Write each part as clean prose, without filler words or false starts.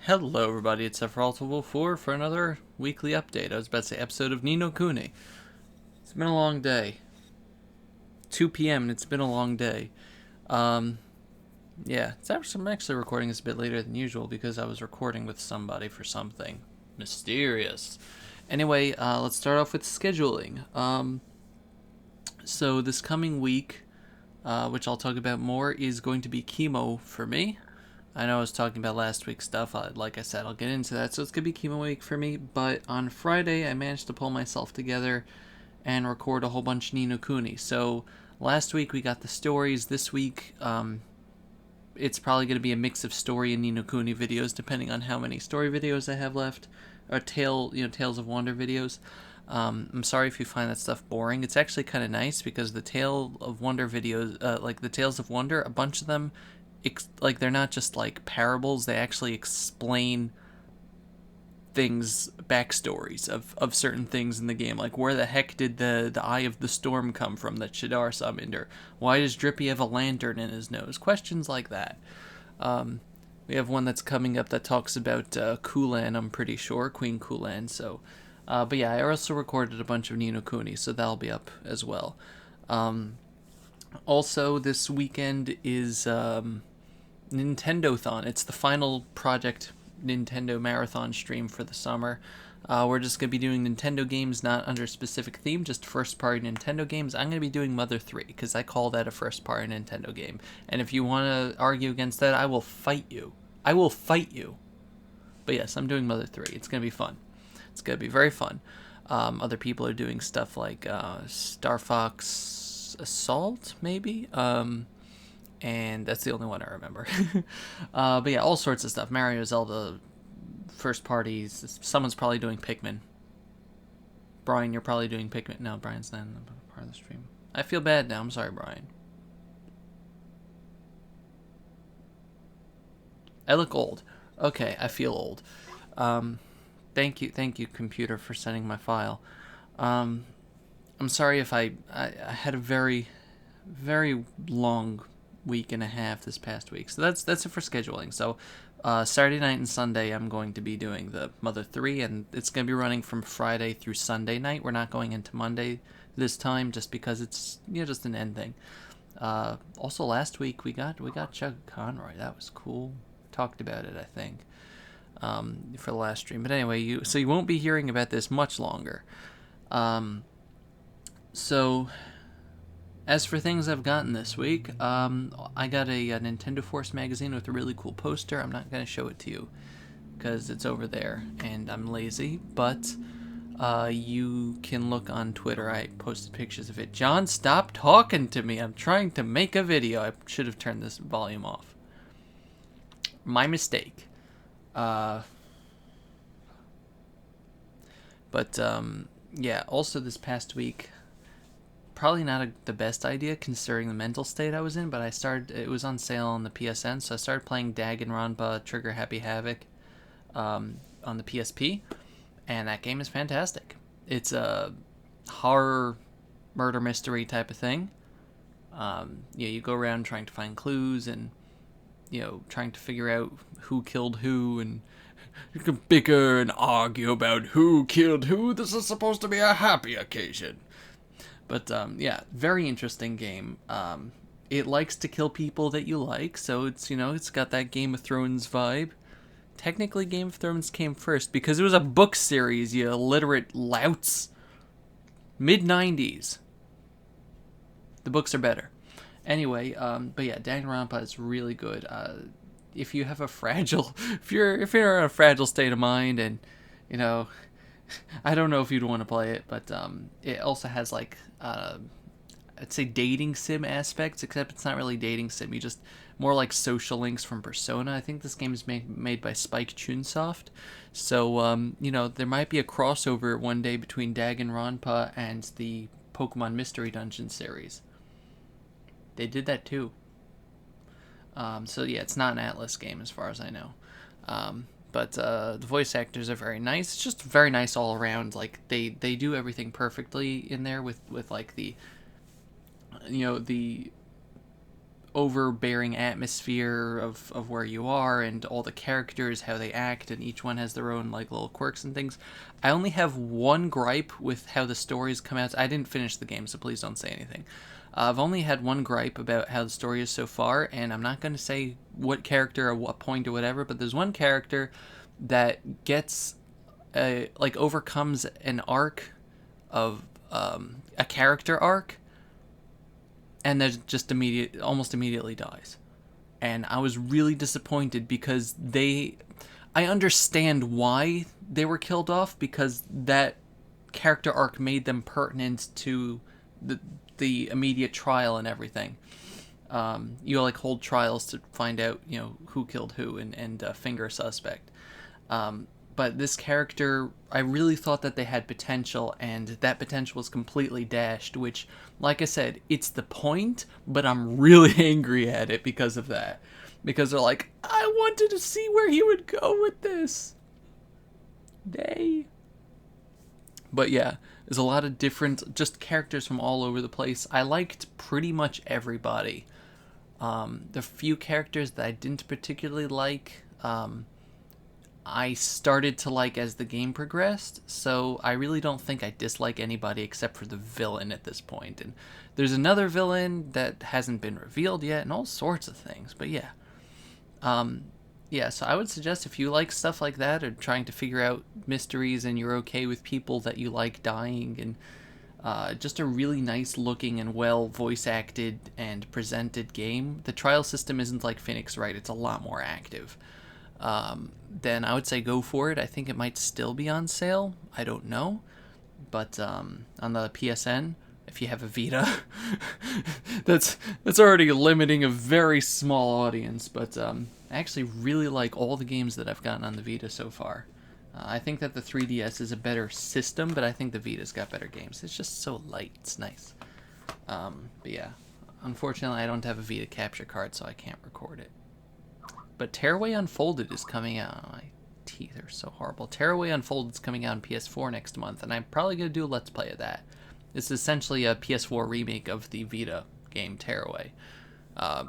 Hello, everybody. It's Sephiroth4 for another weekly update. I was about to say episode of Ni no Kuni. It's been a long day. 2 p.m. and it's been a long day. Yeah, I'm actually recording this a bit later than usual because I was recording with somebody for something mysterious. Anyway, let's start off with scheduling. So this coming week, which I'll talk about more, is going to be chemo for me. I know I was talking about last week's stuff. Like I said, I'll get into that. So it's going to be chemo week for me. But on Friday, I managed to pull myself together and record a whole bunch of Ni no Kuni. So last week we got the stories. This week, it's probably going to be a mix of story and Ni no Kuni videos, depending on how many story videos I have left, or Tales of Wonder videos. I'm sorry if you find that stuff boring. It's actually kind of nice because the Tale of Wonder videos, like the Tales of Wonder, a bunch of them, they're not just like parables. They actually explain things, backstories of certain things in the game. Like, where the heck did the Eye of the Storm come from that Shadar summoned? Or why does Drippy have a lantern in his nose? Questions like that. We have one that's coming up that talks about Kulan, I'm pretty sure, Queen Kulan. So, but yeah, I also recorded a bunch of Ni no Kuni, so that'll be up as well. Also, this weekend is Nintendothon. It's the final Project Nintendo Marathon stream for the summer. We're just going to be doing Nintendo games, not under a specific theme, just first-party Nintendo games. I'm going to be doing Mother 3, because I call that a first-party Nintendo game. And if you want to argue against that, I will fight you. I will fight you. But yes, I'm doing Mother 3. It's going to be fun. It's going to be very fun. Other people are doing stuff like Star Fox Assault, maybe? And that's the only one I remember. But yeah, all sorts of stuff. Mario, Zelda, first parties. Someone's probably doing Pikmin. Brian, you're probably doing Pikmin. No, Brian's not part of the stream. I feel bad now. I'm sorry, Brian. I look old. Okay, I feel old. Thank you, computer, for sending my file. I'm sorry if I had a very, very long week and a half this past week. So that's it for scheduling. So Saturday night and Sunday I'm going to be doing the Mother 3, and it's going to be running from Friday through Sunday night. We're not going into Monday this time just because it's just an end thing. Also last week we got Chuck Conroy. That was cool. Talked about it, I think, for the last stream. But anyway, you won't be hearing about this much longer. So as for things I've gotten this week, I got a Nintendo Force magazine with a really cool poster. I'm not going to show it to you because it's over there and I'm lazy, but you can look on Twitter. I posted pictures of it. John, stop talking to me. I'm trying to make a video. I should have turned this volume off. My mistake. But yeah, also this past week, probably not the best idea considering the mental state I was in, but it was on sale on the PSN, so I started playing Danganronpa Trigger Happy Havoc on the PSP, and that game is fantastic. It's a horror murder mystery type of thing. You go around trying to find clues and trying to figure out who killed who, and you can bicker and argue about who killed who. This is supposed to be a happy occasion. But, yeah, very interesting game. It likes to kill people that you like, so it's got that Game of Thrones vibe. Technically, Game of Thrones came first, because it was a book series, you illiterate louts. Mid-90s. The books are better. Anyway, but yeah, Danganronpa is really good. If you have a fragile... If you're in a fragile state of mind and, I don't know if you'd want to play it, but it also has like I'd say dating sim aspects, except it's not really dating sim. You just more like social links from Persona. I think this game is made by Spike Chunsoft, so there might be a crossover one day between Danganronpa and the Pokemon Mystery Dungeon series. They did that too. So yeah, it's not an Atlas game as far as I know. But the voice actors are very nice. It's just very nice all around. Like they do everything perfectly in there with like the the overbearing atmosphere of where you are, and all the characters, how they act, and each one has their own like little quirks and things. I only have one gripe with how the stories come out. I didn't finish the game, so please don't say anything. I've only had one gripe about how the story is so far, and I'm not going to say what character or what point or whatever, but there's one character that gets like overcomes an arc of a character arc, and then just almost immediately dies. And I was really disappointed because I understand why they were killed off, because that character arc made them pertinent to the immediate trial and everything. You like hold trials to find out, who killed who, and finger a suspect. But this character, I really thought that they had potential, and that potential was completely dashed, which, like I said, it's the point, but I'm really angry at it because of that. Because they're like, I wanted to see where he would go with this. But yeah, there's a lot of different just characters from all over the place. I liked pretty much everybody. The few characters that I didn't particularly like, I started to like as the game progressed, so I really don't think I dislike anybody except for the villain at this point. And there's another villain that hasn't been revealed yet, and all sorts of things. But yeah. So I would suggest, if you like stuff like that, or trying to figure out mysteries and you're okay with people that you like dying, and just a really nice looking and well voice acted and presented game. The trial system isn't like Phoenix Wright, it's a lot more active. Then I would say go for it. I think it might still be on sale. I don't know. But on the PSN, if you have a Vita, that's already limiting a very small audience. But I actually really like all the games that I've gotten on the Vita so far. I think that the 3DS is a better system, but I think the Vita's got better games. It's just so light. It's nice. But yeah, unfortunately I don't have a Vita capture card, so I can't record it. But Tearaway Unfolded is coming out. My teeth are so horrible. Tearaway Unfolded is coming out on PS4 next month, and I'm probably going to do a Let's Play of that. It's essentially a PS4 remake of the Vita game Tearaway,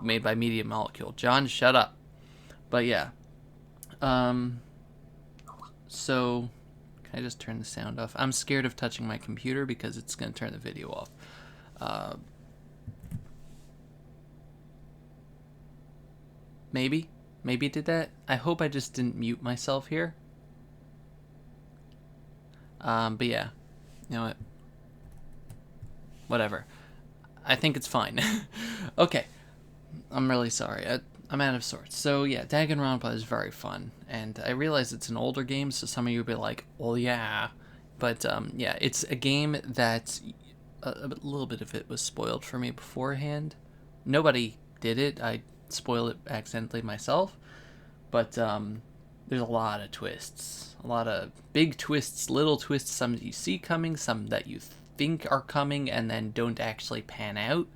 made by Media Molecule. John, shut up. But yeah. So, can I just turn the sound off? I'm scared of touching my computer because it's going to turn the video off. Maybe it did that. I hope I just didn't mute myself here. But yeah, you know what? Whatever. I think it's fine. Okay, I'm really sorry. I'm out of sorts. So yeah, Danganronpa is very fun, and I realize it's an older game, so some of you will be like, well, yeah. But yeah, it's a game that a little bit of it was spoiled for me beforehand. Nobody did it. I spoiled it accidentally myself. But there's a lot of twists. A lot of big twists, little twists, some that you see coming, some that you think are coming and then don't actually pan out.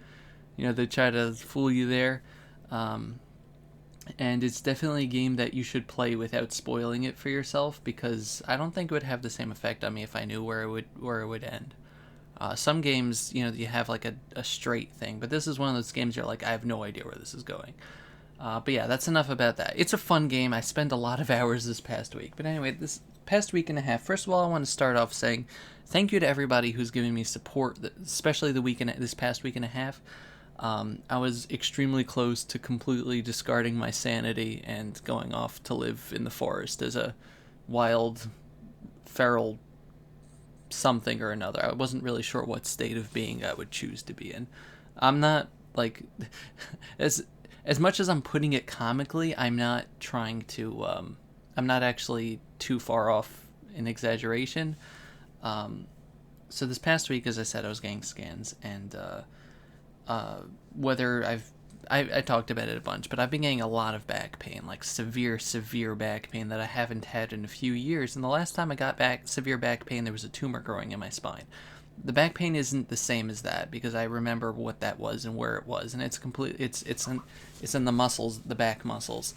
They try to fool you there. And it's definitely a game that you should play without spoiling it for yourself, because I don't think it would have the same effect on me if I knew where it would end. Some games, you have like a straight thing, but this is one of those games you're like, I have no idea where this is going. But yeah, that's enough about that. It's a fun game. I spent a lot of hours this past week. But anyway, this past week and a half, first of all, I want to start off saying thank you to everybody who's given me support, especially this past week and a half. I was extremely close to completely discarding my sanity and going off to live in the forest as a wild, feral something or another. I wasn't really sure what state of being I would choose to be in. I'm not, like, as much as I'm putting it comically, I'm not trying to, I'm not actually too far off in exaggeration. So this past week, as I said, I was getting scans, and whether I talked about it a bunch, but I've been getting a lot of back pain, like severe back pain that I haven't had in a few years. And the last time I got severe back pain, there was a tumor growing in my spine. The back pain isn't the same as that, because I remember what that was and where it was, and it's in the muscles, the back muscles,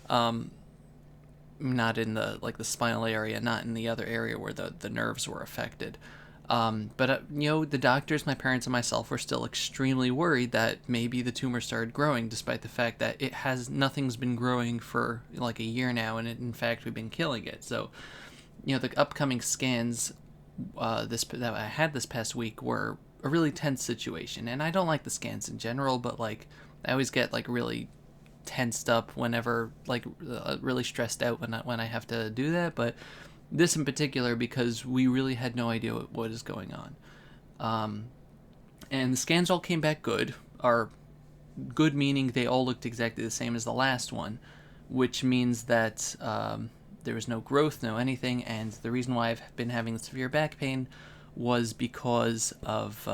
not in the spinal area, not in the other area where the nerves were affected. But the doctors, my parents, and myself were still extremely worried that maybe the tumor started growing, despite the fact that nothing's been growing for like a year now, and in fact we've been killing it. So, the upcoming scans that I had this past week were a really tense situation, and I don't like the scans in general, but like I always get like really tensed up whenever like really stressed out when I have to do that. But this in particular, because we really had no idea what is going on. And the scans all came back good. Are good meaning they all looked exactly the same as the last one, which means that there was no growth, no anything. And the reason why I've been having severe back pain was because of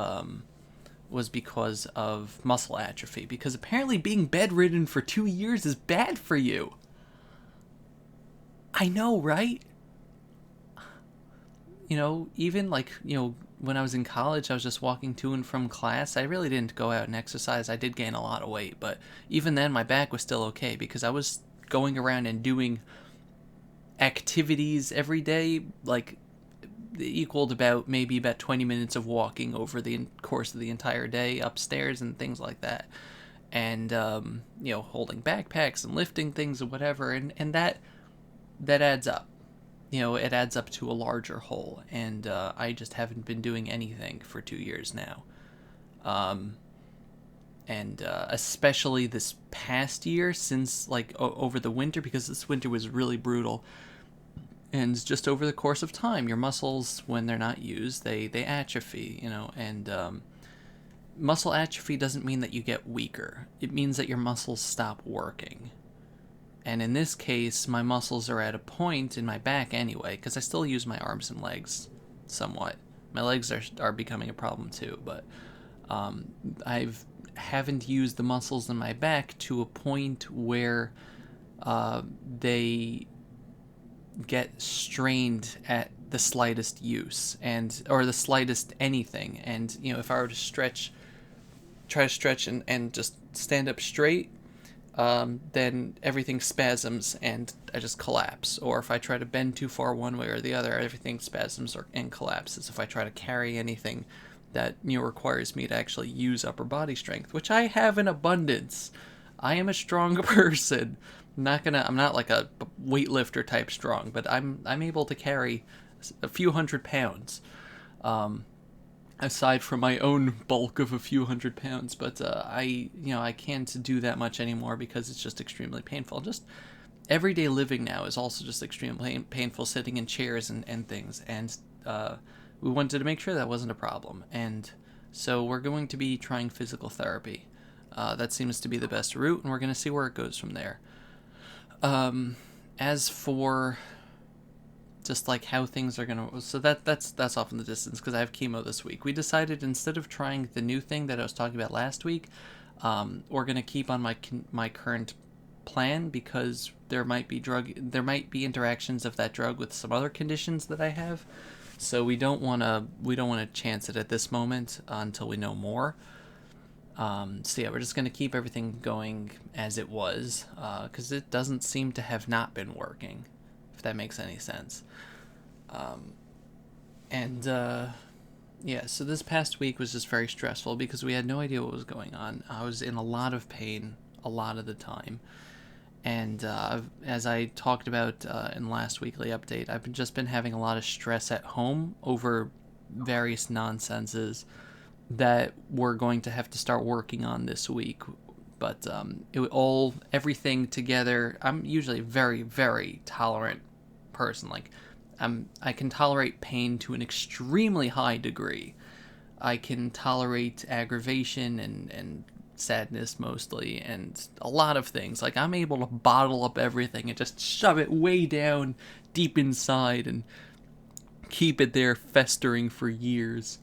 muscle atrophy. Because apparently being bedridden for 2 years is bad for you. I know, right? Even like, when I was in college, I was just walking to and from class. I really didn't go out and exercise. I did gain a lot of weight, but even then my back was still okay because I was going around and doing activities every day, like equaled maybe about 20 minutes of walking over the course of the entire day upstairs and things like that. And, holding backpacks and lifting things and whatever. And that adds up. It adds up to a larger whole, and I just haven't been doing anything for 2 years now. And especially this past year, since like over the winter, because this winter was really brutal. And just over the course of time, your muscles, when they're not used, they atrophy, and muscle atrophy doesn't mean that you get weaker. It means that your muscles stop working. And in this case, my muscles are at a point in my back anyway, because I still use my arms and legs somewhat. My legs are becoming a problem too, but I haven't used the muscles in my back to a point where they get strained at the slightest use or the slightest anything. And if I were to try to stretch and just stand up straight, then everything spasms and I just collapse. Or if I try to bend too far one way or the other, everything spasms and collapses. If I try to carry anything that requires me to actually use upper body strength, which I have in abundance. I am a strong person. I'm not like a weightlifter type strong, but I'm able to carry a few hundred pounds. Aside from my own bulk of a few hundred pounds, but I can't do that much anymore because it's just extremely painful. Just everyday living now is also just extremely painful, sitting in chairs and things, and we wanted to make sure that wasn't a problem, and so we're going to be trying physical therapy. That seems to be the best route, and we're going to see where it goes from there. As for just like how things are gonna, so that's off in the distance because I have chemo this week. We decided instead of trying the new thing that I was talking about last week, we're gonna keep on my current plan because there might be interactions of that drug with some other conditions that I have. So we don't want to chance it at this moment until we know more. So yeah, we're just going to keep everything going as it was, because it doesn't seem to have not been working, if that makes any sense. Yeah, so this past week was just very stressful because we had no idea what was going on. I was in a lot of pain a lot of the time. And as I talked about in last weekly update, I've just been having a lot of stress at home over various nonsenses that we're going to have to start working on this week. But everything together, I'm usually a very, very tolerant person. Like, I can tolerate pain to an extremely high degree. I can tolerate aggravation and sadness mostly, and a lot of things. Like, I'm able to bottle up everything and just shove it way down deep inside and keep it there festering for years.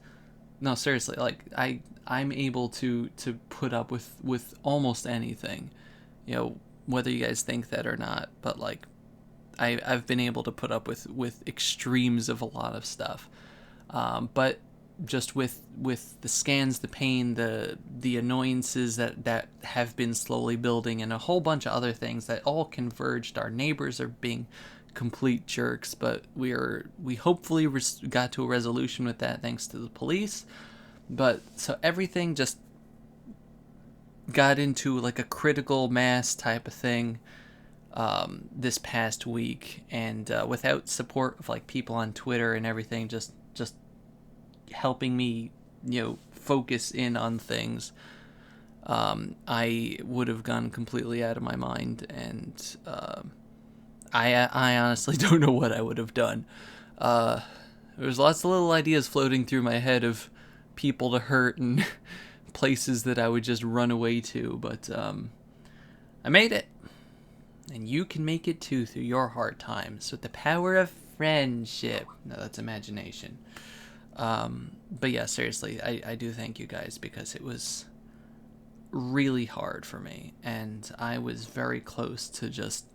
No, seriously, like, I'm able to put up with almost anything, whether you guys think that or not, but like, I've been able to put up with extremes of a lot of stuff, but just with the scans, the pain, the annoyances that have been slowly building, and a whole bunch of other things that all converged. Our neighbors are being complete jerks, but we hopefully got to a resolution with that thanks to the police. But so everything just got into like a critical mass type of thing this past week, and without support of like people on Twitter and everything, just helping me, focus in on things, I would have gone completely out of my mind, and I honestly don't know what I would have done. There's lots of little ideas floating through my head of people to hurt and places that I would just run away to, but I made it. And you can make it too through your hard times with the power of friendship. No, that's imagination. But yeah, seriously, I do thank you guys, because it was really hard for me, and I was very close to just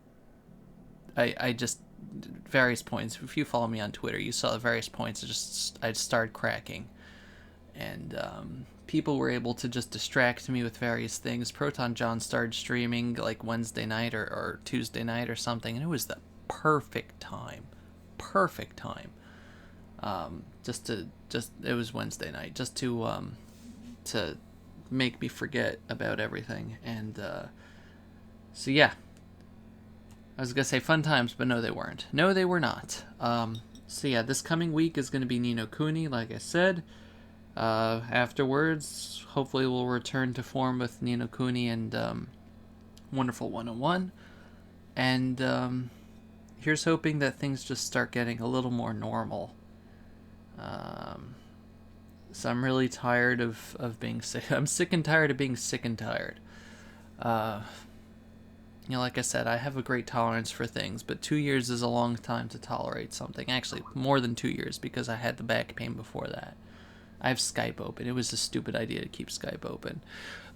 I just various points. If you follow me on Twitter, you saw at various points I started cracking, and people were able to just distract me with various things. Proton John started streaming like Wednesday night or Tuesday night or something, and it was the perfect time. It was Wednesday night, just to make me forget about everything. And so yeah, I was gonna say fun times, but no, they weren't. No, they were not. So yeah, this coming week is gonna be Ni no Kuni, like I said. Afterwards, hopefully we'll return to form with Ni no Kuni and Wonderful 101. And here's hoping that things just start getting a little more normal. So I'm really tired of being sick. I'm sick and tired of being sick and tired. Like I said, I have a great tolerance for things, but 2 years is a long time to tolerate something. Actually, more than 2 years, because I had the back pain before that. I have Skype open. It was a stupid idea to keep Skype open.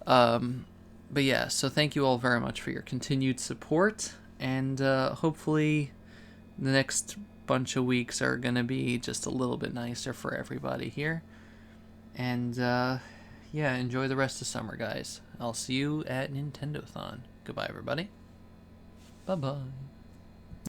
But yeah, so thank you all very much for your continued support, and hopefully the next bunch of weeks are going to be just a little bit nicer for everybody here. And yeah, enjoy the rest of summer, guys. I'll see you at Nintendothon. Goodbye, everybody. Bye-bye.